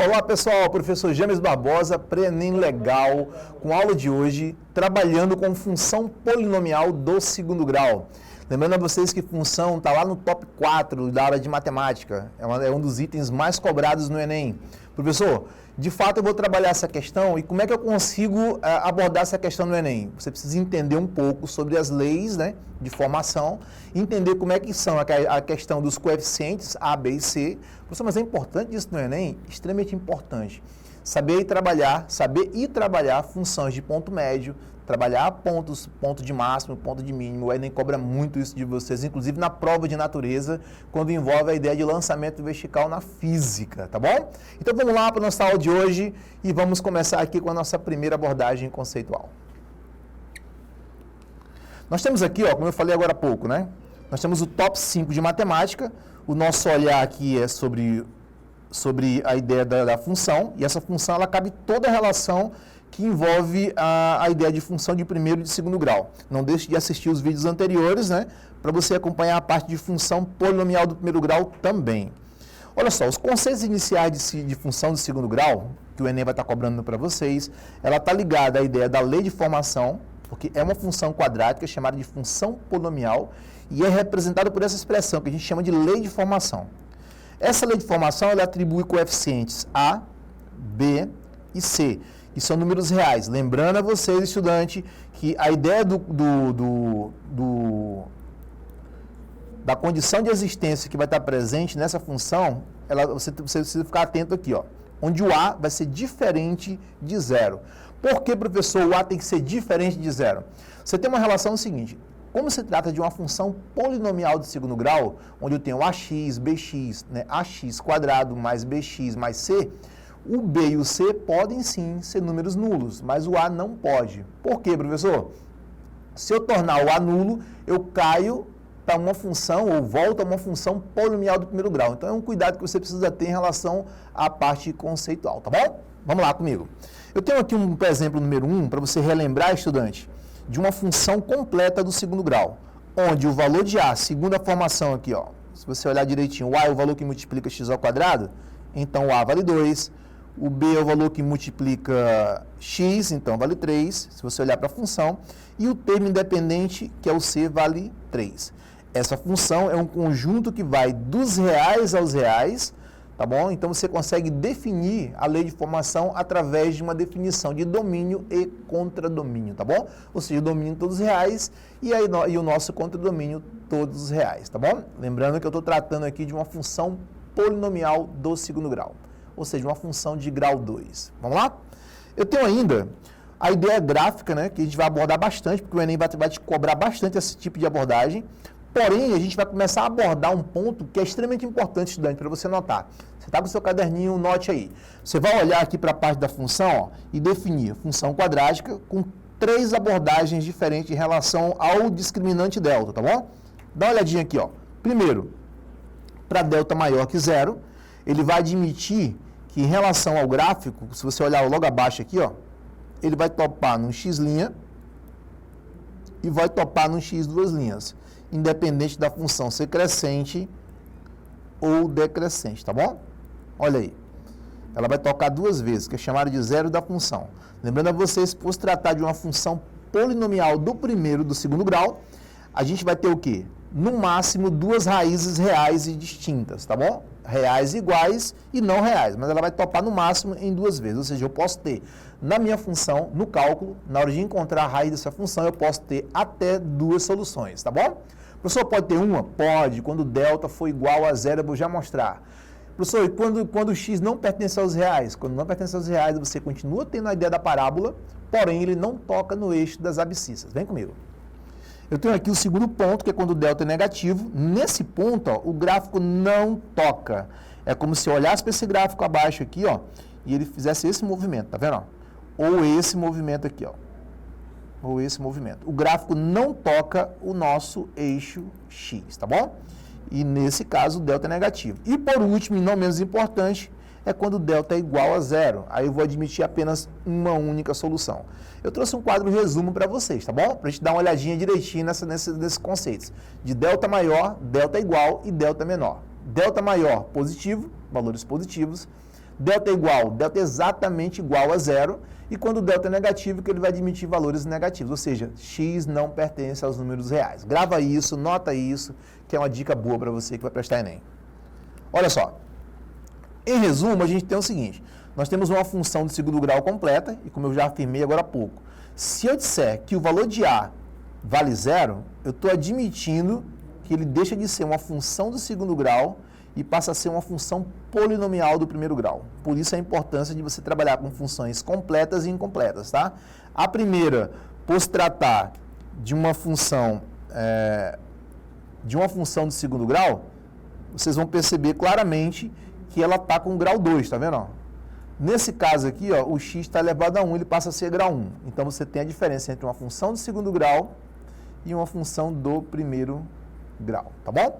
Olá pessoal, professor James Barbosa, pré-ENEM Legal, com a aula de hoje, trabalhando com função polinomial do segundo grau. Lembrando a vocês que função está lá no top 4 da aula de matemática, é um dos itens mais cobrados no ENEM. Professor, de fato eu vou trabalhar essa questão e como é que eu consigo abordar essa questão no ENEM? Você precisa entender um pouco sobre as leis, né, de formação, entender como é que são a questão dos coeficientes A, B e C. Professor, mas é importante isso no ENEM? Extremamente importante. Saber ir trabalhar funções de ponto médio, trabalhar ponto de máximo, ponto de mínimo. O ENEM cobra muito isso de vocês, inclusive na prova de natureza, quando envolve a ideia de lançamento vertical na física, tá bom? Então vamos lá para a nossa aula de hoje e vamos começar aqui com a nossa primeira abordagem conceitual. Nós temos aqui, ó, como eu falei agora há pouco, né? Nós temos o top 5 de matemática, o nosso olhar aqui é sobre a ideia da função, e essa função ela cabe toda a relação que envolve a ideia de função de primeiro e de segundo grau. Não deixe de assistir os vídeos anteriores, né, para você acompanhar a parte de função polinomial do primeiro grau também. Olha só, os conceitos iniciais de função de segundo grau, que o ENEM vai estar cobrando para vocês, ela está ligada à ideia da lei de formação, porque é uma função quadrática chamada de função polinomial, e é representada por essa expressão que a gente chama de lei de formação. Essa lei de formação ela atribui coeficientes A, B e C, que são números reais. Lembrando a vocês, estudante, que a ideia da condição de existência que vai estar presente nessa função, você precisa ficar atento aqui, ó, onde o A vai ser diferente de zero. Por que, professor, o A tem que ser diferente de zero? Você tem uma relação seguinte: como se trata de uma função polinomial de segundo grau, onde eu tenho AX, BX, né, AX quadrado mais BX mais C, o B e o C podem sim ser números nulos, mas o A não pode. Por quê, professor? Se eu tornar o A nulo, eu caio para uma função, ou volto a uma função polinomial do primeiro grau. Então é um cuidado que você precisa ter em relação à parte conceitual, tá bom? Vamos lá comigo. Eu tenho aqui um exemplo número 1, para você relembrar, estudante, de uma função completa do segundo grau, onde o valor de A, segundo a formação aqui, ó, se você olhar direitinho, o A é o valor que multiplica x ao quadrado, então o A vale 2, o B é o valor que multiplica x, então vale 3, se você olhar para a função, e o termo independente, que é o C, vale 3. Essa função é um conjunto que vai dos reais aos reais, tá bom? Então você consegue definir a lei de formação através de uma definição de domínio e contradomínio, tá bom? Ou seja, o domínio todos reais e o nosso contradomínio todos reais, tá bom? Lembrando que eu estou tratando aqui de uma função polinomial do segundo grau, ou seja, uma função de grau 2. Vamos lá? Eu tenho ainda a ideia gráfica, né, que a gente vai abordar bastante, porque o ENEM vai te cobrar bastante esse tipo de abordagem. Porém, a gente vai começar a abordar um ponto que é extremamente importante, estudante, para você notar. Você está com o seu caderninho, note aí. Você vai olhar aqui para a parte da função, ó, e definir função quadrática com 3 abordagens diferentes em relação ao discriminante delta, tá bom? Dá uma olhadinha aqui, ó. Primeiro, para delta maior que zero, ele vai admitir que em relação ao gráfico, se você olhar logo abaixo aqui, ó, ele vai topar num x' e vai topar num x duas linhas, independente da função ser crescente ou decrescente, tá bom? Olha aí. Ela vai tocar 2 vezes, que é chamada de zero da função. Lembrando a vocês, por se tratar de uma função polinomial do primeiro e do segundo grau, a gente vai ter o quê? No máximo 2 raízes reais e distintas, tá bom? Reais iguais e não reais, mas ela vai topar no máximo em 2 vezes, ou seja, eu posso ter na minha função, no cálculo, na hora de encontrar a raiz dessa função, eu posso ter até 2 soluções, tá bom? Professor, pode ter uma? Pode, quando delta for igual a zero, eu vou já mostrar. Professor, e quando o x não pertence aos reais? Quando não pertence aos reais, você continua tendo a ideia da parábola, porém ele não toca no eixo das abscissas. Vem comigo. Eu tenho aqui o segundo ponto, que é quando o delta é negativo. Nesse ponto, ó, o gráfico não toca. É como se eu olhasse para esse gráfico abaixo aqui, ó, e ele fizesse esse movimento, tá vendo? Ó? Ou esse movimento aqui, ó. Ou esse movimento. O gráfico não toca o nosso eixo x, tá bom? E nesse caso, o delta é negativo. E por último, e não menos importante, é quando o delta é igual a zero. Aí eu vou admitir apenas uma única solução. Eu trouxe um quadro resumo para vocês, tá bom? Para a gente dar uma olhadinha direitinho nesses conceitos. De delta maior, delta igual e delta menor. Delta maior, positivo, valores positivos. Delta é igual? Delta é exatamente igual a zero. E quando o delta é negativo, que ele vai admitir valores negativos. Ou seja, x não pertence aos números reais. Grava isso, nota isso, que é uma dica boa para você que vai prestar Enem. Olha só. Em resumo, a gente tem o seguinte. Nós temos uma função de segundo grau completa, e como eu já afirmei agora há pouco, se eu disser que o valor de A vale zero, eu estou admitindo que ele deixa de ser uma função do segundo grau e passa a ser uma função polinomial do primeiro grau. Por isso a importância de você trabalhar com funções completas e incompletas, tá? A primeira, por se tratar de uma função do segundo grau, vocês vão perceber claramente que ela está com grau 2, tá vendo? Ó? Nesse caso aqui, ó, o x está elevado a 1, ele passa a ser grau 1. Então você tem a diferença entre uma função do segundo grau e uma função do primeiro grau, tá bom?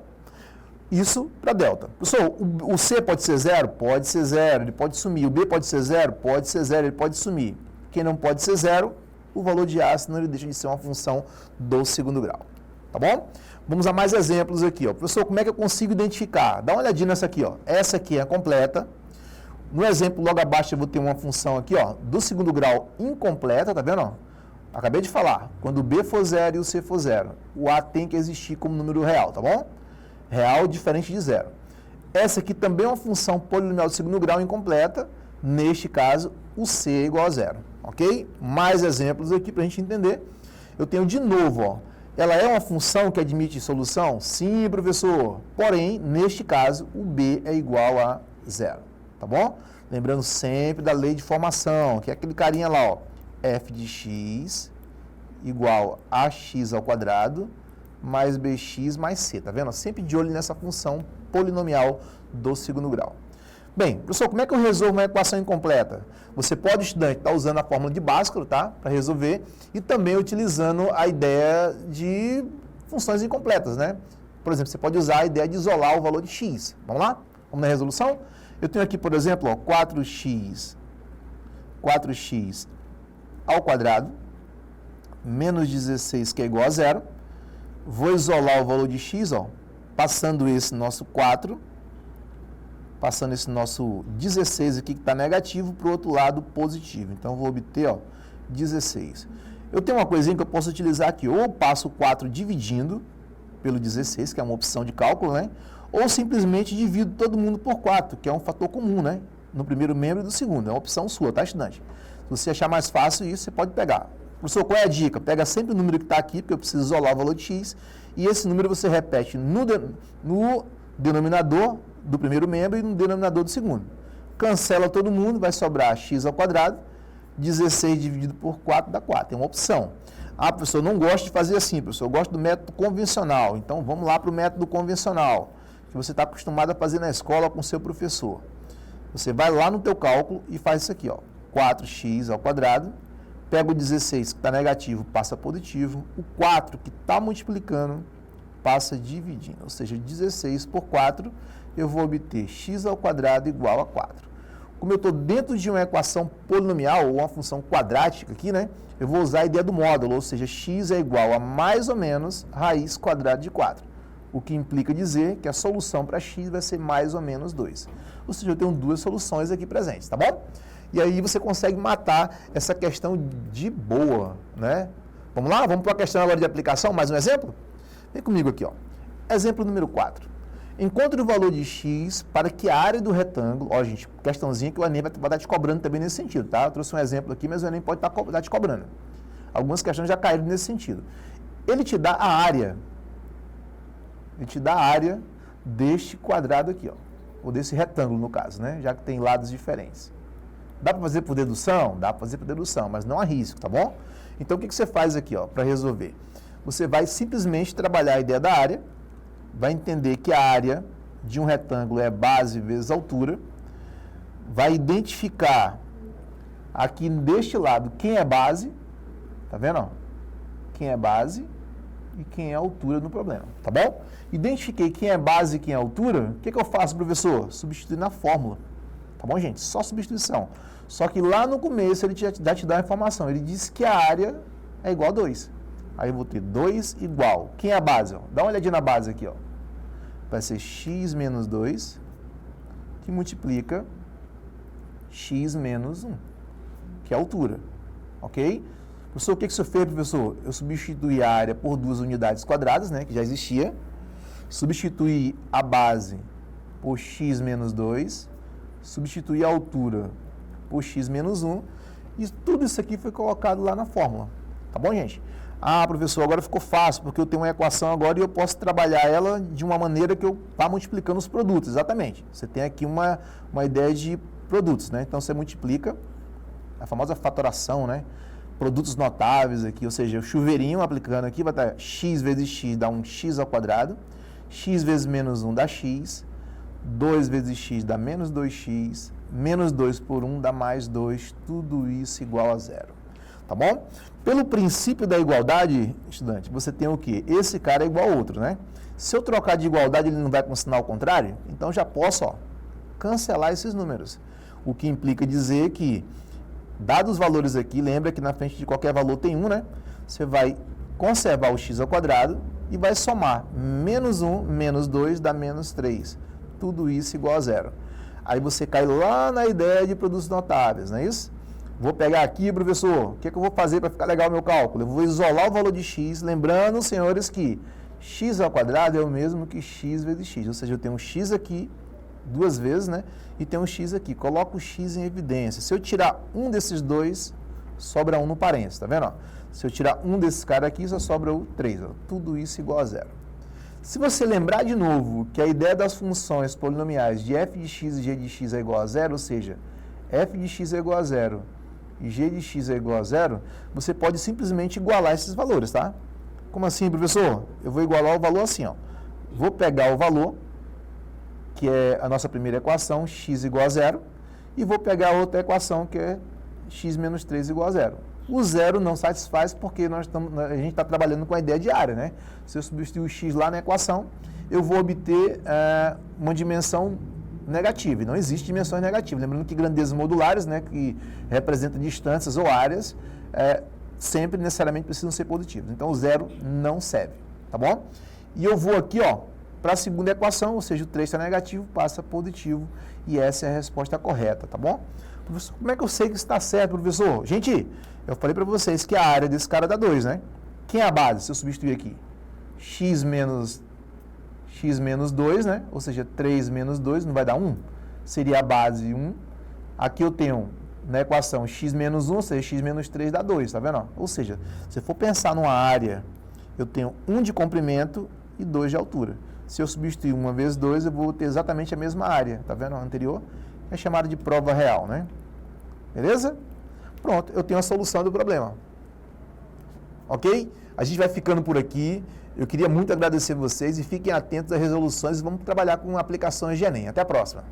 Isso para delta. Pessoal, o C pode ser zero? Pode ser zero, ele pode sumir. O B pode ser zero? Pode ser zero, ele pode sumir. Quem não pode ser zero, o valor de A, senão ele deixa de ser uma função do segundo grau. Tá bom? Vamos a mais exemplos aqui, ó. Professor, como é que eu consigo identificar? Dá uma olhadinha nessa aqui, ó. Essa aqui é completa. No exemplo, logo abaixo, eu vou ter uma função aqui, ó, do segundo grau incompleta, tá vendo? Ó? Acabei de falar. Quando o B for zero e o C for zero, o A tem que existir como número real, tá bom? Real diferente de zero. Essa aqui também é uma função polinomial de segundo grau incompleta. Neste caso, o C é igual a zero. Ok? Mais exemplos aqui para a gente entender. Eu tenho de novo, ó, ela é uma função que admite solução? Sim, professor. Porém, neste caso, o B é igual a zero. Tá bom? Lembrando sempre da lei de formação, que é aquele carinha lá, ó. F de x igual a x ao quadrado mais bx mais c, tá vendo? Sempre de olho nessa função polinomial do segundo grau. Bem, professor, como é que eu resolvo uma equação incompleta? Você pode, estudante, estar usando a fórmula de Bhaskara, tá? Para resolver, e também utilizando a ideia de funções incompletas, né? Por exemplo, você pode usar a ideia de isolar o valor de x. Vamos lá? Vamos na resolução? Eu tenho aqui, por exemplo, ó, 4x ao quadrado menos 16, que é igual a zero. Vou isolar o valor de x, ó, passando esse nosso 4, passando esse nosso 16 aqui que está negativo para o outro lado positivo. Então, vou obter, ó, 16. Eu tenho uma coisinha que eu posso utilizar aqui. Ou eu passo o 4 dividindo pelo 16, que é uma opção de cálculo, né? Ou simplesmente divido todo mundo por 4, que é um fator comum, né? No primeiro membro e do segundo. É uma opção sua, tá, estudante? Se você achar mais fácil isso, você pode pegar. Professor, qual é a dica? Pega sempre o número que está aqui, porque eu preciso isolar o valor de x, e esse número você repete no denominador do primeiro membro e no denominador do segundo. Cancela todo mundo, vai sobrar x ao quadrado, 16 dividido por 4 dá 4. É uma opção. Ah, professor, eu não gosto de fazer assim, professor, eu gosto do método convencional. Então, vamos lá para o método convencional, que você está acostumado a fazer na escola com o seu professor. Você vai lá no teu cálculo e faz isso aqui, ó, 4x ao quadrado, pega o 16 que está negativo, passa positivo, o 4 que está multiplicando, passa dividindo, ou seja, 16 por 4, eu vou obter x ao quadrado igual a 4. Como eu estou dentro de uma equação polinomial, ou uma função quadrática aqui, né, eu vou usar a ideia do módulo, ou seja, x é igual a mais ou menos raiz quadrada de 4, o que implica dizer que a solução para x vai ser mais ou menos 2. Ou seja, eu tenho duas soluções aqui presentes, tá bom? E aí você consegue matar essa questão de boa, né? Vamos lá? Vamos para a questão agora de aplicação, mais um exemplo? Vem comigo aqui, ó. Exemplo número 4. Encontre o valor de x para que a área do retângulo... Ó, gente, questãozinha que o Enem vai estar te cobrando também nesse sentido, tá? Eu trouxe um exemplo aqui, mas o Enem pode estar te cobrando. Algumas questões já caíram nesse sentido. Ele te dá a área. Ele te dá a área deste quadrado aqui, ó. Ou desse retângulo, no caso, né? Já que tem lados diferentes. Dá para fazer por dedução? Dá para fazer por dedução, mas não há risco, tá bom? Então, o que você faz aqui, ó, para resolver? Você vai simplesmente trabalhar a ideia da área, vai entender que a área de um retângulo é base vezes altura, vai identificar aqui deste lado quem é base, tá vendo? Ó? Quem é base e quem é altura no problema, tá bom? Identifiquei quem é base e quem é altura, o que eu faço, professor? Substituir na fórmula, tá bom, gente? Só substituição. Só que lá no começo ele já te dá a informação, ele disse que a área é igual a 2. Aí eu vou ter 2 igual. Quem é a base? Ó? Dá uma olhadinha na base aqui, ó. Vai ser x menos 2, que multiplica x menos 1, que é a altura, ok? Professor, o que isso fez, professor? Eu substituí a área por 2 unidades quadradas, né, que já existia, substituí a base por x menos 2, substituí a altura por x menos 1, e tudo isso aqui foi colocado lá na fórmula, tá bom, gente? Ah, professor, agora ficou fácil, porque eu tenho uma equação agora e eu posso trabalhar ela de uma maneira que eu vá multiplicando os produtos, exatamente. Você tem aqui uma ideia de produtos, né? Então, você multiplica a famosa fatoração, né? Produtos notáveis aqui, ou seja, o chuveirinho aplicando aqui vai dar x vezes x dá um x ao quadrado, x vezes menos 1 dá x, 2 vezes x dá menos 2x, menos 2 por 1 dá mais 2, tudo isso igual a zero. Tá bom? Pelo princípio da igualdade, estudante, você tem o quê? Esse cara é igual ao outro, né? Se eu trocar de igualdade, ele não vai com sinal contrário? Então, já posso, ó, cancelar esses números. O que implica dizer que, dados os valores aqui, lembra que na frente de qualquer valor tem 1, né? Você vai conservar o x ao quadrado e vai somar menos 1 menos 2 dá menos 3. Tudo isso igual a zero. Aí você cai lá na ideia de produtos notáveis, não é isso? Vou pegar aqui, professor, o que eu vou fazer para ficar legal o meu cálculo? Eu vou isolar o valor de x, lembrando, senhores, que x ao quadrado é o mesmo que x vezes x. Ou seja, eu tenho um x aqui, 2 vezes, né? E tenho um x aqui. Coloco o x em evidência. Se eu tirar um desses dois, sobra 1 no parênteses, tá vendo? Ó? Se eu tirar um desses caras aqui, só sobra o 3. Ó. Tudo isso igual a zero. Se você lembrar de novo que a ideia das funções polinomiais de f de x e g de x é igual a zero, ou seja, f de x é igual a zero e g de x é igual a zero, você pode simplesmente igualar esses valores, tá? Como assim, professor? Eu vou igualar o valor assim, ó. Vou pegar o valor, que é a nossa primeira equação, x igual a zero, e vou pegar a outra equação, que é x menos 3 igual a zero. O zero não satisfaz porque a gente está trabalhando com a ideia de área, né? Se eu substituir o x lá na equação, eu vou obter uma dimensão negativa. E não existe dimensões negativas. Lembrando que grandezas modulares, né, que representam distâncias ou áreas, sempre necessariamente precisam ser positivas. Então, o zero não serve, tá bom? E eu vou aqui, ó, para a segunda equação, ou seja, o 3 está negativo, passa positivo, e essa é a resposta correta, tá bom? Professor, como é que eu sei que está certo, professor? Gente, eu falei para vocês que a área desse cara dá 2, né? Quem é a base, se eu substituir aqui? x menos 2, né? Ou seja, 3 menos 2 não vai dar 1? Seria a base 1. Aqui eu tenho, na equação, x menos 1, ou seja, x menos 3 dá 2, tá vendo? Ou seja, se eu for pensar numa área, eu tenho 1 de comprimento e 2 de altura. Se eu substituir 1 vezes 2, eu vou ter exatamente a mesma área, tá vendo? A anterior é chamada de prova real, né? Beleza? Pronto, eu tenho a solução do problema. Ok? A gente vai ficando por aqui. Eu queria muito agradecer vocês e fiquem atentos às resoluções e vamos trabalhar com aplicações de Enem. Até a próxima.